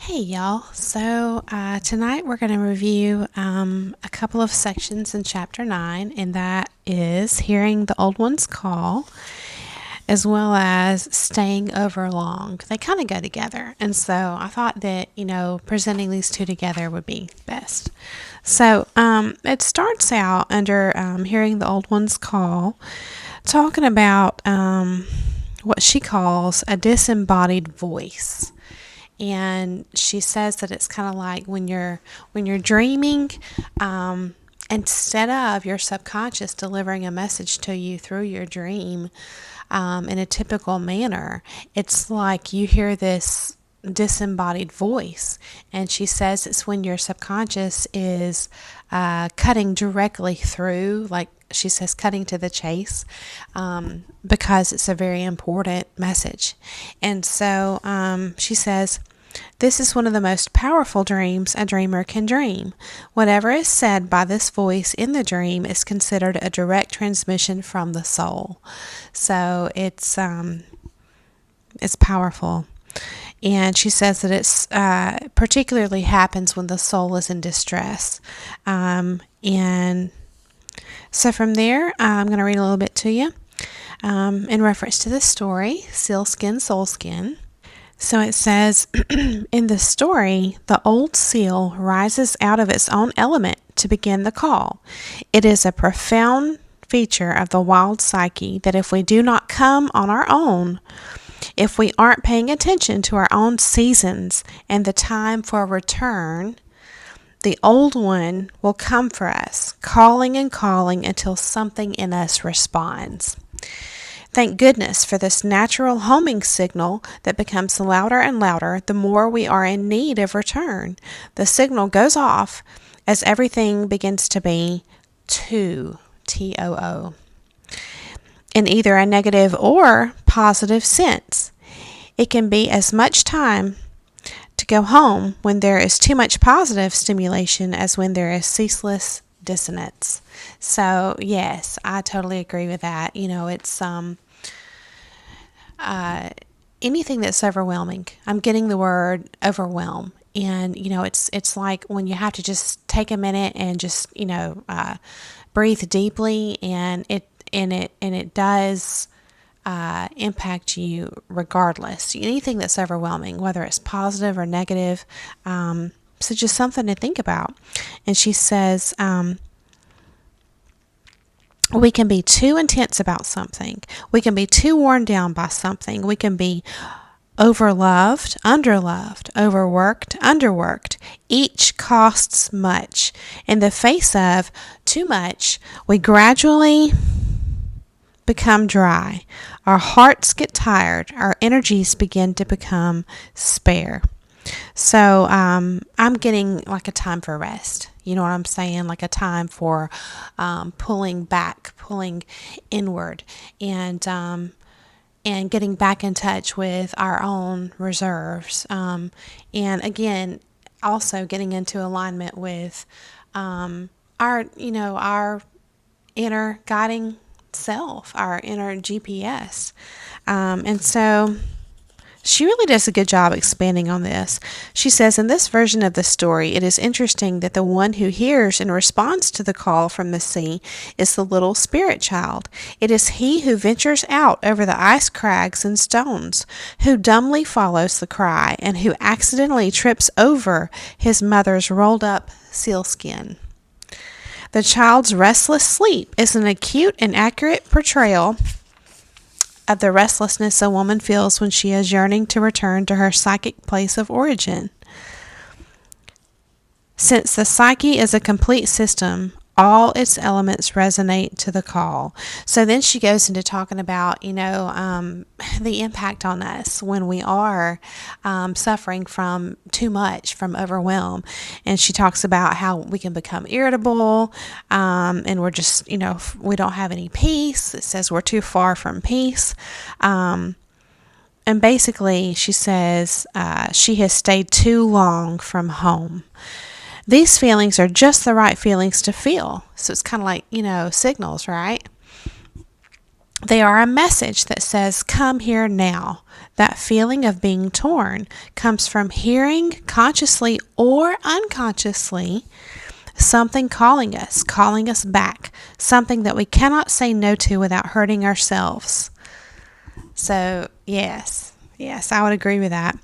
Hey y'all. Tonight we're going to review a couple of sections in chapter 9, and that is hearing the old ones call as well as staying over long. They kind of go together, and so I thought that, presenting these two together would be best. It starts out under hearing the old ones call, talking about what she calls a disembodied voice. And she says that it's kind of like when you're dreaming, instead of your subconscious delivering a message to you through your dream in a typical manner, it's like you hear this disembodied voice. And she says it's when your subconscious is cutting directly through, like she says, cutting to the chase, because it's a very important message. And so she says, this is one of the most powerful dreams a dreamer can dream. Whatever is said by this voice in the dream is considered a direct transmission from the soul. So it's powerful. And she says that it's particularly happens when the soul is in distress. And so from there, I'm going to read a little bit to you in reference to this story, Sealskin, Soulskin. So it says, in the story, the old seal rises out of its own element to begin the call. It is a profound feature of the wild psyche that if we do not come on our own, if we aren't paying attention to our own seasons and the time for return, the old one will come for us, calling and calling until something in us responds. Thank goodness for this natural homing signal that becomes louder and louder the more we are in need of return. The signal goes off as everything begins to be too, T-O-O, in either a negative or positive sense. It can be as much time to go home when there is too much positive stimulation as when there is ceaseless dissonance. So yes, I totally agree with that. It's anything that's overwhelming. I'm getting the word overwhelm, and it's like when you have to just take a minute and just breathe deeply, and it does impact you regardless. Anything that's overwhelming, whether it's positive or negative. So just something to think about. And she says, we can be too intense about something. We can be too worn down by something. We can be overloved, underloved, overworked, underworked. Each costs much. In the face of too much, we gradually become dry. Our hearts get tired. Our energies begin to become spare. So I'm getting like a time for rest. You know what I'm saying? Like a time for pulling back, pulling inward, and getting back in touch with our own reserves. And again, also getting into alignment with our inner guiding self, our inner GPS. And so she really does a good job expanding on this. She says, in this version of the story, it is interesting that the one who hears and responds to the call from the sea is the little spirit child. It is he who ventures out over the ice crags and stones, who dumbly follows the cry, and who accidentally trips over his mother's rolled up sealskin. The child's restless sleep is an acute and accurate portrayal of the restlessness a woman feels when she is yearning to return to her psychic place of origin. Since the psyche is a complete system, all its elements resonate to the call. So then she goes into talking about, the impact on us when we are suffering from too much, from overwhelm. And she talks about how we can become irritable, and we're just, we don't have any peace. It says we're too far from peace. And basically, she says she has stayed too long from home. These feelings are just the right feelings to feel. So it's kind of like, signals, right? They are a message that says, come here now. That feeling of being torn comes from hearing, consciously or unconsciously, something calling us back, something that we cannot say no to without hurting ourselves. So, yes, I would agree with that.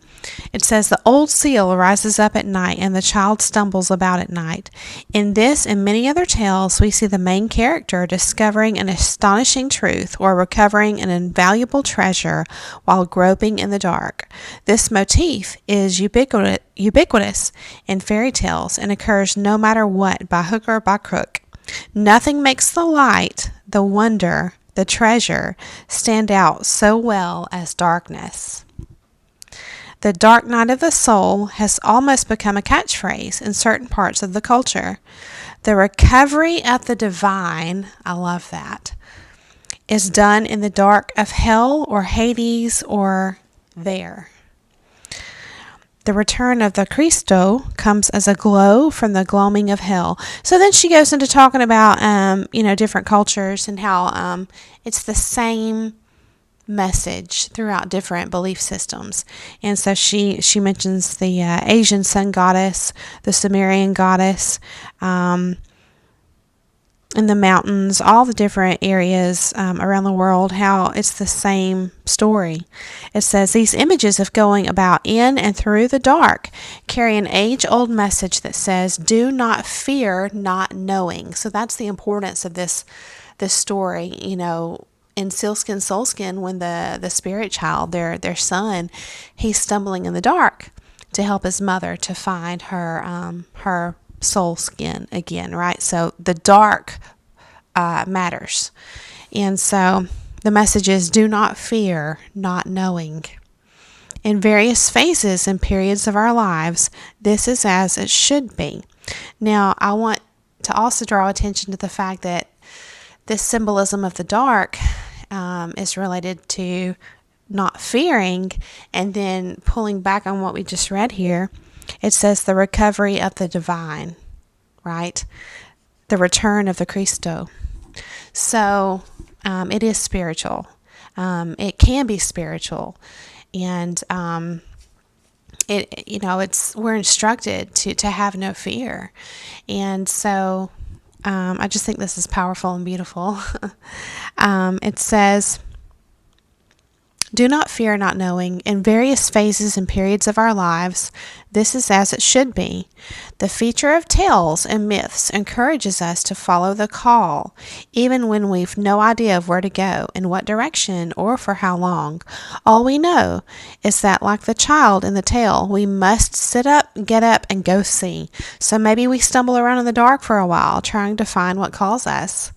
It says the old seal rises up at night and the child stumbles about at night. In this and many other tales, we see the main character discovering an astonishing truth or recovering an invaluable treasure while groping in the dark. This motif is ubiquitous in fairy tales and occurs no matter what, by hook or by crook. Nothing makes the light, the wonder, the treasure stand out so well as darkness. The dark night of the soul has almost become a catchphrase in certain parts of the culture. The recovery of the divine, I love that, is done in the dark of hell or Hades or there. The return of the Cristo comes as a glow from the gloaming of hell. So then she goes into talking about, different cultures and how it's the same message throughout different belief systems. And so she mentions the Asian sun goddess, the Sumerian goddess, in the mountains, all the different areas around the world, how it's the same story. It says these images of going about in and through the dark carry an age-old message that says, do not fear not knowing. So that's the importance of this story, in Sealskin Soulskin, when the spirit child, their son, he's stumbling in the dark to help his mother to find her soul skin again, right? So the dark matters. And so the message is, do not fear not knowing. In various phases and periods of our lives, this is as it should be. Now, I want to also draw attention to the fact that this symbolism of the dark is related to not fearing, and then pulling back on what we just read here, it says the recovery of the divine, right? The return of the Cristo. So it is spiritual. It can be spiritual, and we're instructed to have no fear, and so. I just think this is powerful and beautiful. It says, do not fear not knowing. In various phases and periods of our lives, this is as it should be. The feature of tales and myths encourages us to follow the call, even when we've no idea of where to go, in what direction, or for how long. All we know is that, like the child in the tale, we must sit up, get up, and go see. So maybe we stumble around in the dark for a while, trying to find what calls us.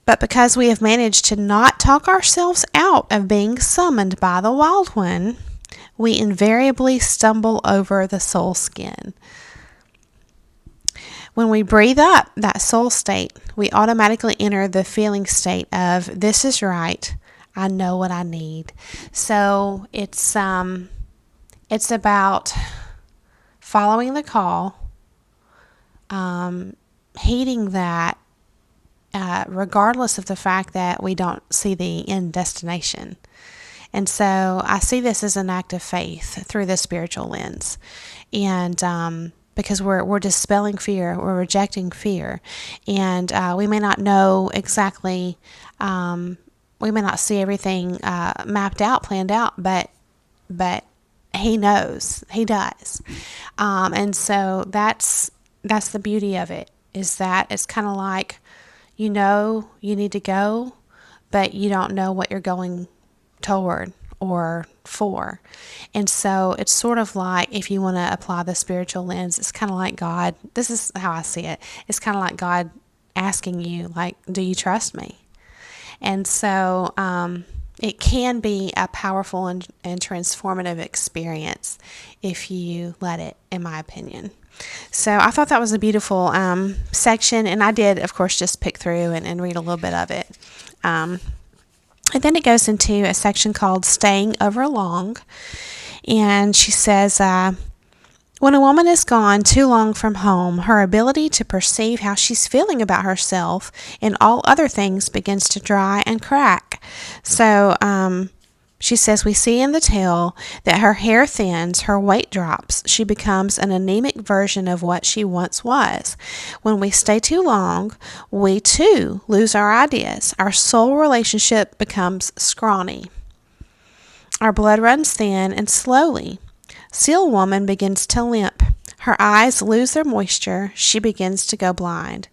But because we have managed to not talk ourselves out of being summoned by the wild one, we invariably stumble over the soul skin. When we breathe up that soul state, we automatically enter the feeling state of, this is right, I know what I need. So it's about following the call, heeding that, regardless of the fact that we don't see the end destination. And so I see this as an act of faith through the spiritual lens. And because we're dispelling fear, we're rejecting fear. And we may not know exactly, we may not see everything mapped out, planned out, but he knows, he does. And so that's the beauty of it, is that it's kind of like, you need to go, but you don't know what you're going toward or for. And so it's sort of like, if you want to apply the spiritual lens, it's kind of like God, this is how I see it. It's kind of like God asking you, like, do you trust me? And so it can be a powerful and transformative experience if you let it, in my opinion. So I thought that was a beautiful section, and I did, of course, just pick through and read a little bit of it. And then it goes into a section called Staying Over Long, and she says, When a woman is gone too long from home, her ability to perceive how she's feeling about herself and all other things begins to dry and crack. So, she says, we see in the tale that her hair thins, her weight drops. She becomes an anemic version of what she once was. When we stay too long, we too lose our ideas. Our soul relationship becomes scrawny. Our blood runs thin and slowly. Seal woman begins to limp. Her eyes lose their moisture. She begins to go blind.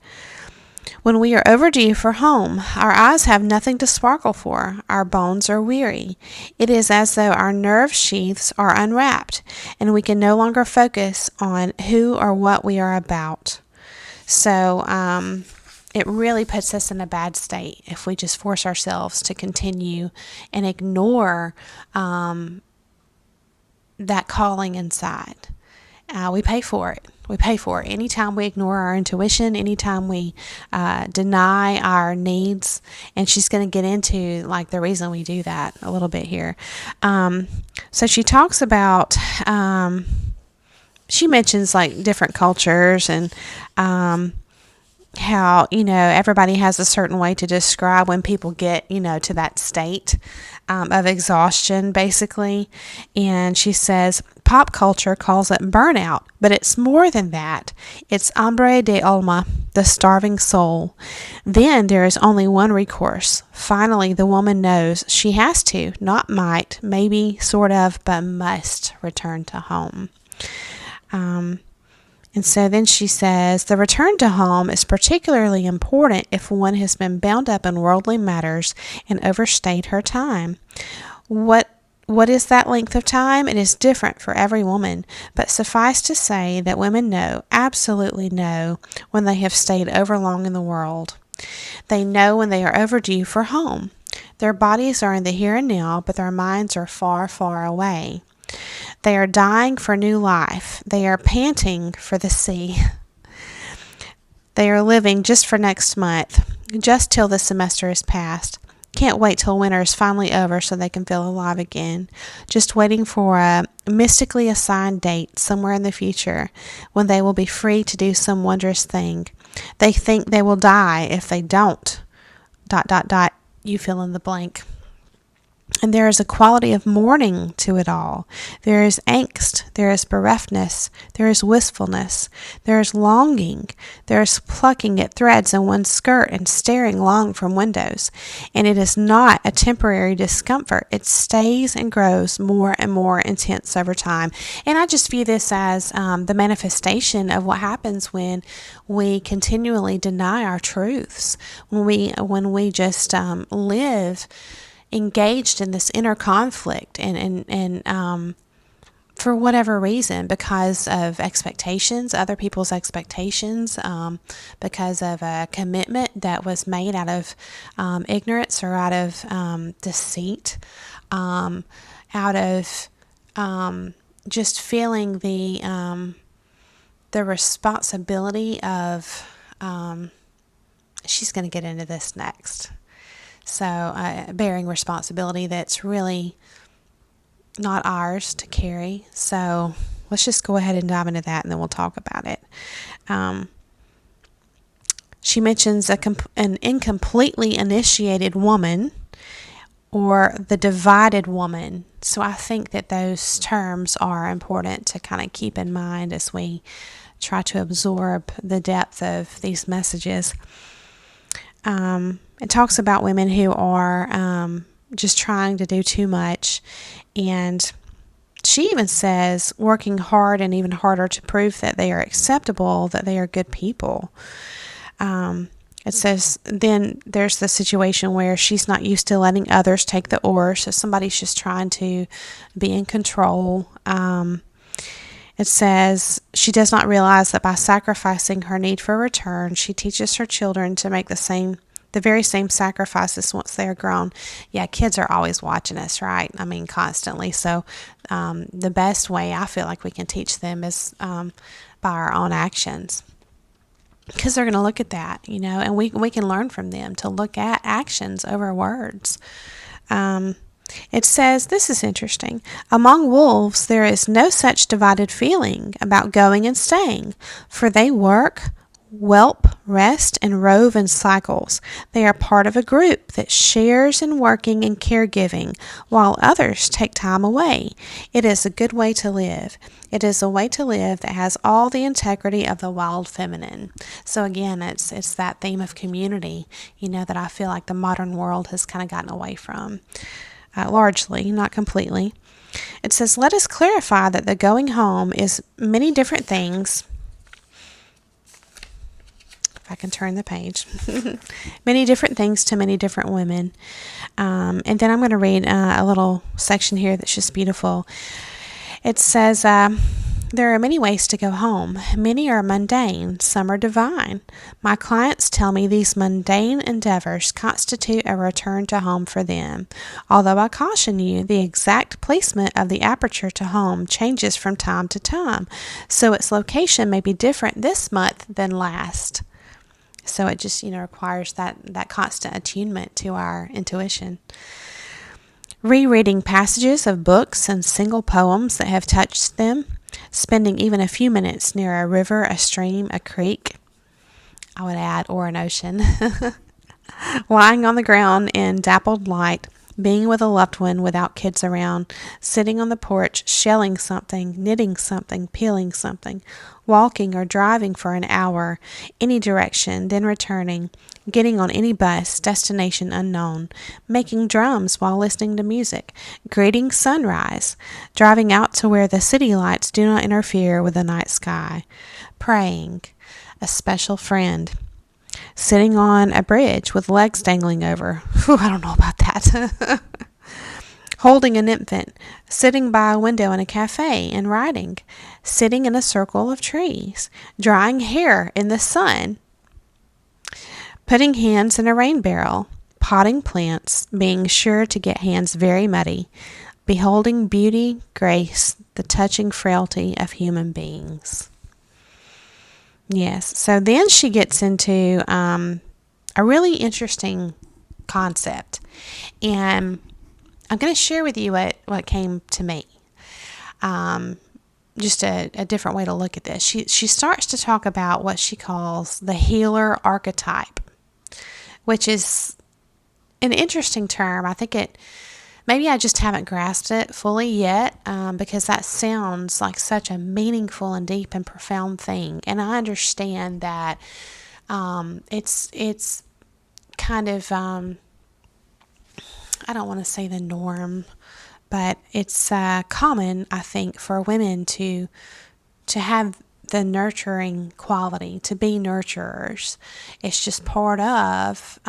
When we are overdue for home, our eyes have nothing to sparkle for. Our bones are weary. It is as though our nerve sheaths are unwrapped, and we can no longer focus on who or what we are about. So, it really puts us in a bad state if we just force ourselves to continue and ignore that calling inside. We pay for it. We pay for it. Anytime we ignore our intuition, anytime we deny our needs, and she's going to get into like the reason we do that a little bit here. So she talks about, she mentions like different cultures and how, everybody has a certain way to describe when people get, to that state of exhaustion, basically. And she says, pop culture calls it burnout, but it's more than that. It's hambre de alma, the starving soul. Then there is only one recourse. Finally, the woman knows she has to, not might, maybe, sort of, but must return to home. And so then she says, the return to home is particularly important if one has been bound up in worldly matters and overstayed her time. What is that length of time? It is different for every woman, but suffice to say that women know, absolutely know, when they have stayed overlong in the world. They know when they are overdue for home. Their bodies are in the here and now, but their minds are far, far away. They are dying for new life. They are panting for the sea. They are living just for next month, just till the semester is past. Can't wait till winter is finally over so they can feel alive again. Just waiting for a mystically assigned date somewhere in the future when they will be free to do some wondrous thing. They think they will die if they don't. ... You fill in the blank. And there is a quality of mourning to it all. There is angst, there is bereftness, there is wistfulness, there is longing, there is plucking at threads in one's skirt and staring long from windows. And it is not a temporary discomfort. It stays and grows more and more intense over time. And I just view this as the manifestation of what happens when we continually deny our truths, when we just live engaged in this inner conflict and for whatever reason, because of expectations, other people's expectations, because of a commitment that was made out of ignorance or out of deceit, out of just feeling the responsibility of, she's going to get into this next. So bearing responsibility that's really not ours to carry. So let's just go ahead and dive into that, and then we'll talk about it. She mentions an incompletely initiated woman or the divided woman. So I think that those terms are important to kind of keep in mind as we try to absorb the depth of these messages. It talks about women who are just trying to do too much. And she even says working hard and even harder to prove that they are acceptable, that they are good people. It says then there's the situation where she's not used to letting others take the oars. So somebody's just trying to be in control. It says she does not realize that by sacrificing her need for return, she teaches her children to make the very same sacrifices once they are grown. Yeah, kids are always watching us, right? I mean, constantly. So the best way I feel like we can teach them is by our own actions. Because they're going to look at that, and we can learn from them to look at actions over words. It says, this is interesting. Among wolves, there is no such divided feeling about going and staying, for they work, whelp, rest, and rove in cycles. They are part of a group that shares in working and caregiving, while others take time away. It is a good way to live. It is a way to live that has all the integrity of the wild feminine. So again, it's that theme of community, that I feel like the modern world has kind of gotten away from. Largely, not completely. It says, let us clarify that the going home is many different things. If I can turn the page. Many different things to many different women. And then I'm going to read a little section here that's just beautiful. It says, there are many ways to go home. Many are mundane, some are divine. My clients tell me these mundane endeavors constitute a return to home for them. Although I caution you, the exact placement of the aperture to home changes from time to time, so its location may be different this month than last. So it just, requires that constant attunement to our intuition. Rereading passages of books and single poems that have touched them. Spending even a few minutes near a river, a stream, a creek, I would add, or an ocean. Lying on the ground in dappled light, being with a loved one without kids around, sitting on the porch, shelling something, knitting something, peeling something, walking or driving for an hour, any direction, then returning, getting on any bus, destination unknown, making drums while listening to music, greeting sunrise, driving out to where the city lights do not interfere with the night sky, praying, a special friend, sitting on a bridge with legs dangling over. Whew, I don't know about that. Holding an infant, sitting by a window in a cafe and writing, sitting in a circle of trees, drying hair in the sun, putting hands in a rain barrel, potting plants, being sure to get hands very muddy, beholding beauty, grace, the touching frailty of human beings. Yes, so then she gets into a really interesting concept, and I'm going to share with you what came to me. Just a different way to look at this. She starts to talk about what she calls the healer archetype, which is an interesting term. I think maybe I just haven't grasped it fully yet, because that sounds like such a meaningful and deep and profound thing. And I understand that it's kind of, I don't want to say the norm, but it's common, I think, for women to have the nurturing quality, to be nurturers. It's just part of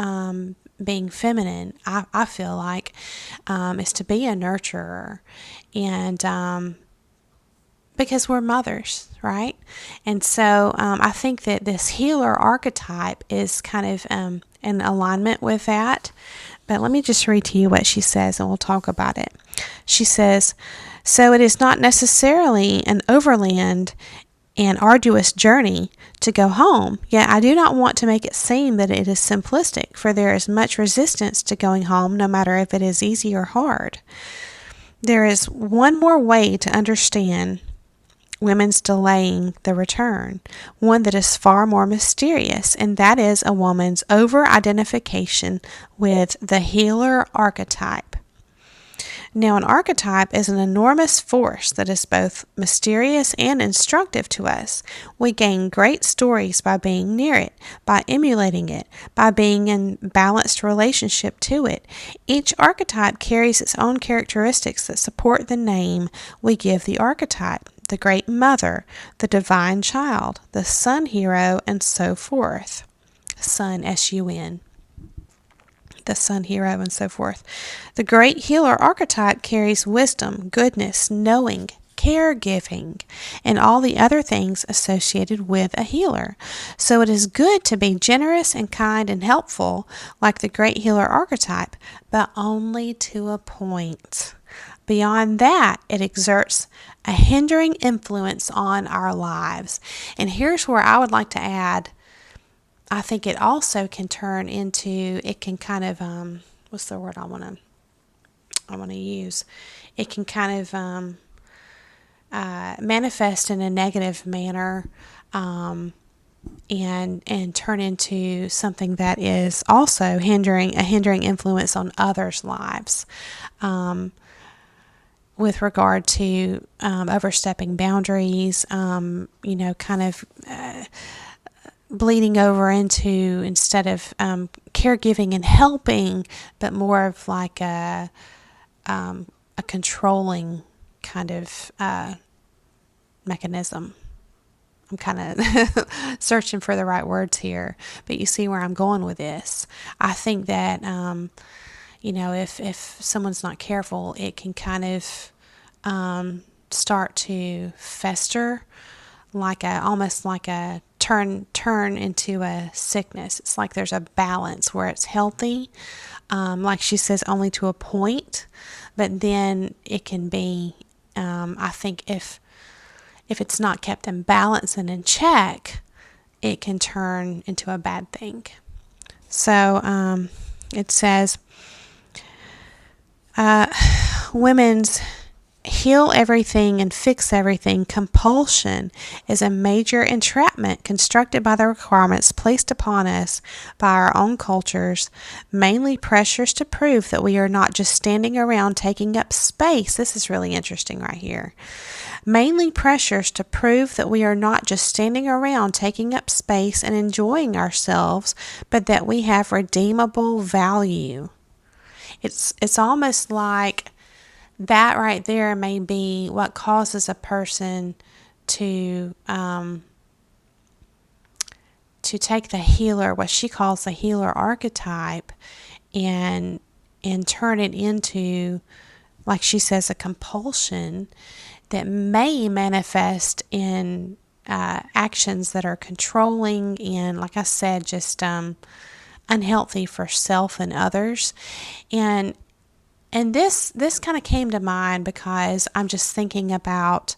being feminine, I feel like, is to be a nurturer. And because we're mothers, right? And so I think that this healer archetype is kind of in alignment with that. But let me just read to you what she says, and we'll talk about it. She says, so it is not necessarily an overland and arduous journey to go home, yet I do not want to make it seem that it is simplistic, for there is much resistance to going home, no matter if it is easy or hard. There is one more way to understand women's delaying the return, one that is far more mysterious, and that is a woman's over-identification with the healer archetype. Now, an archetype is an enormous force that is both mysterious and instructive to us. We gain great stories by being near it, by emulating it, by being in balanced relationship to it. Each archetype carries its own characteristics that support the name we give the archetype: the great mother, the divine child, the sun hero, and so forth. Sun, S-U-N. The sun hero, and so forth. The great healer archetype carries wisdom, goodness, knowing, caregiving, and all the other things associated with a healer. So it is good to be generous and kind and helpful like the great healer archetype, but only to a point. Beyond that, it exerts a hindering influence on our lives. And here's where I would like to add, I think it also can turn into, it can kind of, what's the word I want to I want to use, it can kind of manifest in a negative manner, and turn into something that is also a hindering influence on others' lives, with regard to overstepping boundaries, kind of bleeding over into, instead of caregiving and helping, but more of like a controlling kind of mechanism. I'm kind of searching for the right words here, but you see where I'm going with this. I think that, if someone's not careful, it can kind of start to fester, almost like a turn into a sickness. It's like there's a balance where it's healthy, like she says, only to a point, but then it can be, I think if it's not kept in balance and in check, it can turn into a bad thing. So it says, women's heal everything and fix everything compulsion is a major entrapment constructed by the requirements placed upon us by our own cultures, mainly pressures to prove that we are not just standing around taking up space. This is really interesting right here. Mainly pressures to prove that we are not just standing around taking up space and enjoying ourselves, but that we have redeemable value. It's almost like that right there may be what causes a person to take the healer, what she calls the healer archetype, and turn it into, like she says, a compulsion that may manifest in actions that are controlling and, like I said, just unhealthy for self and others. And this kind of came to mind because I'm just thinking about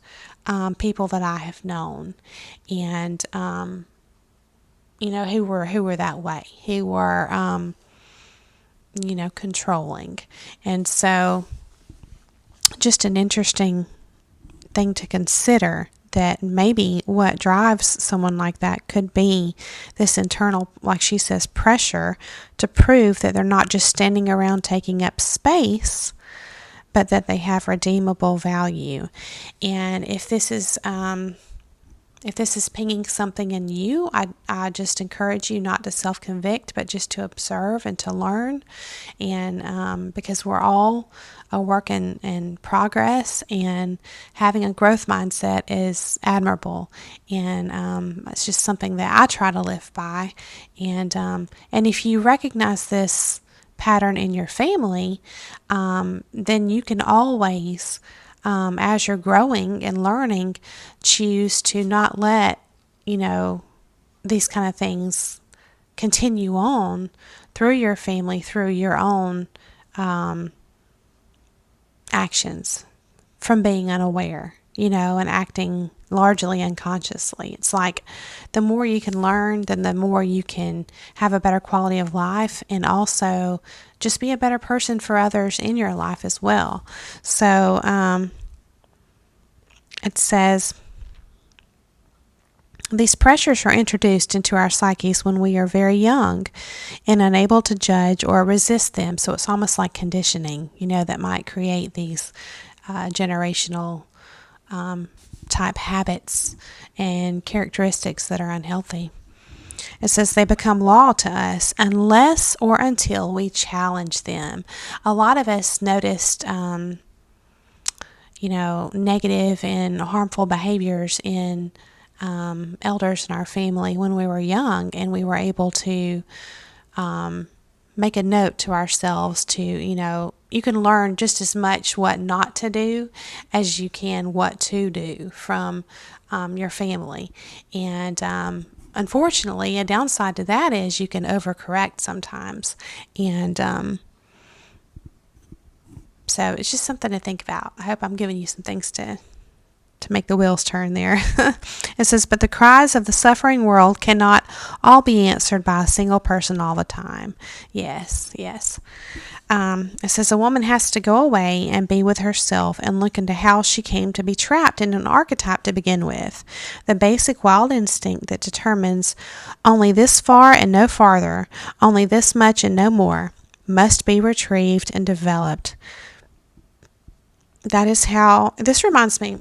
people that I have known, and who were that way, who were controlling, and so just an interesting thing to consider, that maybe what drives someone like that could be this internal, like she says, pressure to prove that they're not just standing around taking up space, but that they have redeemable value. And if this is pinging something in you, I just encourage you not to self-convict, but just to observe and to learn. And because we're all a work in progress, and having a growth mindset is admirable. And it's just something that I try to live by. And if you recognize this pattern in your family, then you can always, as you're growing and learning, choose to not let, these kind of things continue on through your family, through your own actions, from being unaware, and acting largely unconsciously. It's like the more you can learn, then the more you can have a better quality of life, and also just be a better person for others in your life as well. So it says, these pressures are introduced into our psyches when we are very young and unable to judge or resist them. So it's almost like conditioning, that might create these generational type habits and characteristics that are unhealthy. It says they become law to us unless or until we challenge them. A lot of us noticed negative and harmful behaviors in elders in our family when we were young, and we were able to make a note to ourselves to, you can learn just as much what not to do as you can what to do from your family. And unfortunately, a downside to that is you can overcorrect sometimes. And so it's just something to think about. I hope I'm giving you some things to to make the wheels turn there. It says, but the cries of the suffering world cannot all be answered by a single person all the time. Yes, yes. It says a woman has to go away and be with herself and look into how she came to be trapped in an archetype to begin with. The basic wild instinct that determines only this far and no farther, only this much and no more, must be retrieved and developed. That is how, this reminds me,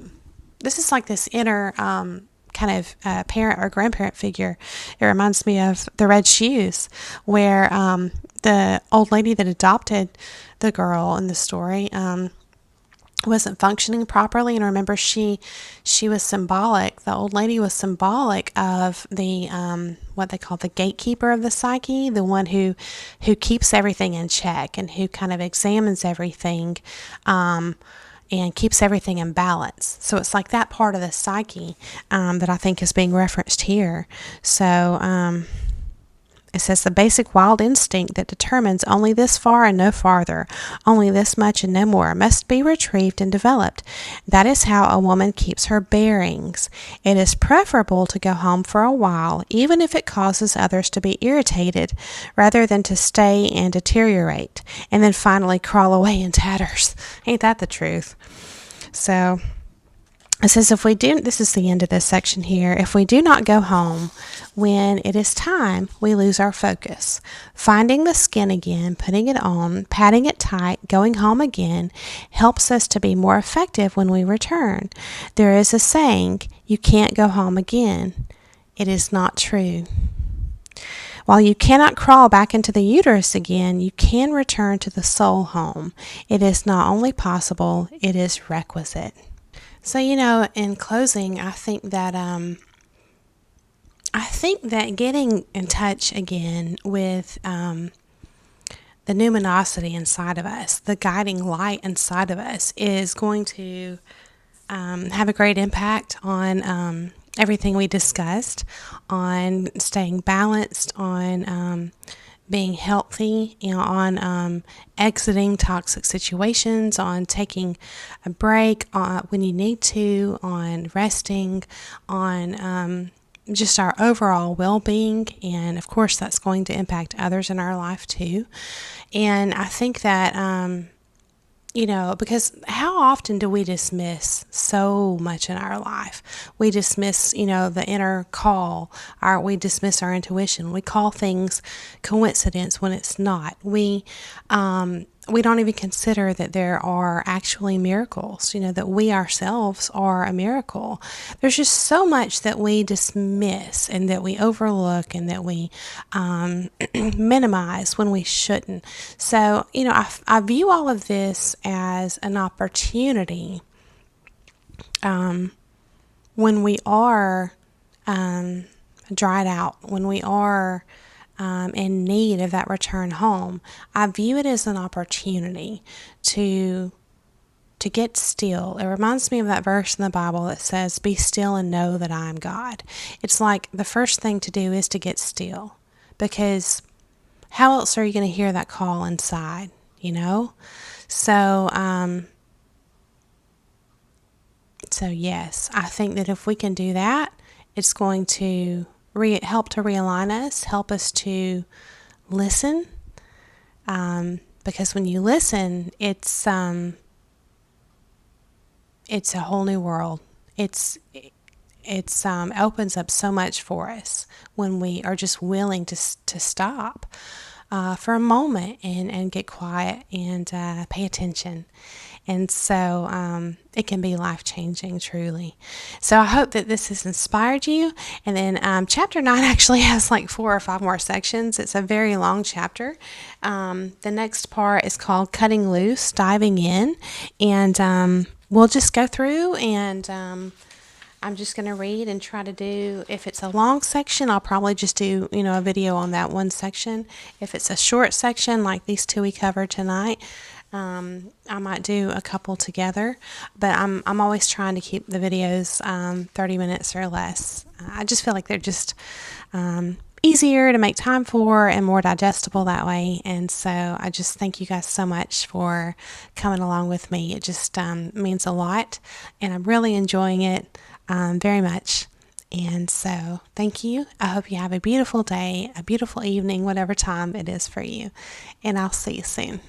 this is like this inner kind of parent or grandparent figure. It reminds me of the Red Shoes, where the old lady that adopted the girl in the story wasn't functioning properly. And remember, she was symbolic. The old lady was symbolic of the what they call the gatekeeper of the psyche, the one who keeps everything in check and who kind of examines everything and keeps everything in balance. So it's like that part of the psyche that I think is being referenced here. So it says the basic wild instinct that determines only this far and no farther, only this much and no more, must be retrieved and developed. That is how a woman keeps her bearings. It is preferable to go home for a while, even if it causes others to be irritated, rather than to stay and deteriorate, and then finally crawl away in tatters. Ain't that the truth? So it says if we do, this is the end of this section here, if we do not go home when it is time, we lose our focus. Finding the skin again, putting it on, patting it tight, going home again, helps us to be more effective when we return. There is a saying, you can't go home again. It is not true. While you cannot crawl back into the uterus again, you can return to the soul home. It is not only possible, it is requisite. So, in closing, I think that getting in touch again with the numinosity inside of us, the guiding light inside of us, is going to have a great impact on everything we discussed, on staying balanced, on being healthy, on exiting toxic situations, on taking a break when you need to, on resting, on just our overall well-being. And of course, that's going to impact others in our life too. And I think that, because how often do we dismiss so much in our life? We dismiss, the inner call, we dismiss our intuition. We call things coincidence when it's not. We don't even consider that there are actually miracles, that we ourselves are a miracle. There's just so much that we dismiss and that we overlook and that we minimize when we shouldn't. So, I view all of this as an opportunity when we are dried out, when we are in need of that return home. I view it as an opportunity to get still. It reminds me of that verse in the Bible that says, be still and know that I am God. It's like the first thing to do is to get still, because how else are you going to hear that call inside, So, so yes, I think that if we can do that, it's going to help to realign us, help us to listen, because when you listen, it's a whole new world. It opens up so much for us when we are just willing to stop for a moment and get quiet and pay attention. And so it can be life-changing, truly. So I hope that this has inspired you. And then chapter 9 actually has like 4 or 5 more sections. It's a very long chapter. The next part is called Cutting Loose, Diving In. And we'll just go through and I'm just going to read and try to do, if it's a long section, I'll probably just do, a video on that one section. If it's a short section like these 2 we covered tonight, I might do a couple together, but I'm always trying to keep the videos 30 minutes or less. I just feel like they're just easier to make time for and more digestible that way. And so I just thank you guys so much for coming along with me. It just means a lot, and I'm really enjoying it very much. And so thank you. I hope you have a beautiful day, a beautiful evening, whatever time it is for you. And I'll see you soon.